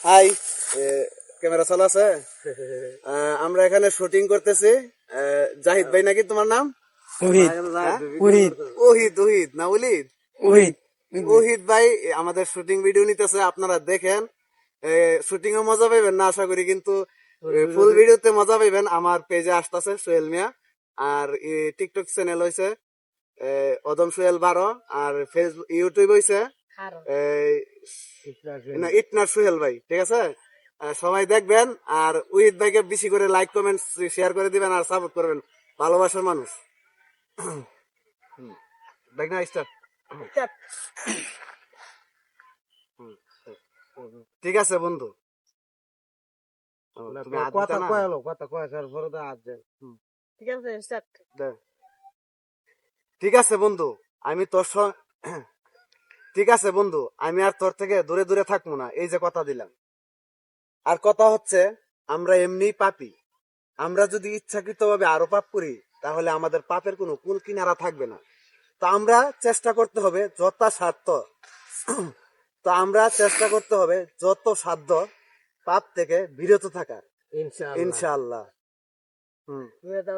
High, camera চালু আছে? আমরা এখানে শুটিং করতেছি। জাহিদ ভাই নাকি তোমার নাম? ওহিদ হ্যাঁ? ওহিদ ওহিদ ওহিদ না উলিদ? ওহিদ ওহিদ ভাই আমাদের শুটিং ভিডিও নিতেছে, আপনারা দেখেন। শুটিং এ মজা পাইবেন না আশা করি, কিন্তু ফুল ভিডিওতে মজা পাইবেন। আমার পেজে আসতেছে সোহেল মিয়া, আর টিকটক চ্যানেল হইছে অদম সোহেল 12, আর ফেসবুক ইউটিউব হইছে না ইটনার সোহেল ভাই। ঠিক আছে, সবাই দেখবেন, আর উহিদ ভাইকে বেশি করে লাইক কমেন্ট শেয়ার করে দিবেন আর সাপোর্ট করবেন, ভালোবাসার মানুষ। দেখ না স্টার্ট। ঠিক আছে বন্ধু, তুমি হাত দিতা না? ঠিক আছে স্টার্ট। দে। ঠিক আছে বন্ধু, আমি তোর ঠিক আছে বন্ধু, আমি আর তোর থেকে দূরে দূরে থাকবো না, এই যে কথা দিলাম। আর কথা হচ্ছে, আমরা এমনি পাপী। আমরা যদি ইচ্ছাকৃত ভাবে আরো পাপ করি, তাহলে আমাদের পাপের কোনো কুল কিনারা থাকবে না। তো আমরা চেষ্টা করতে হবে যথাসাধ্য তো আমরা চেষ্টা করতে হবে যত সাধ্য পাপ থেকে বিরত থাকার, ইনশাআল্লাহ। তুমি তো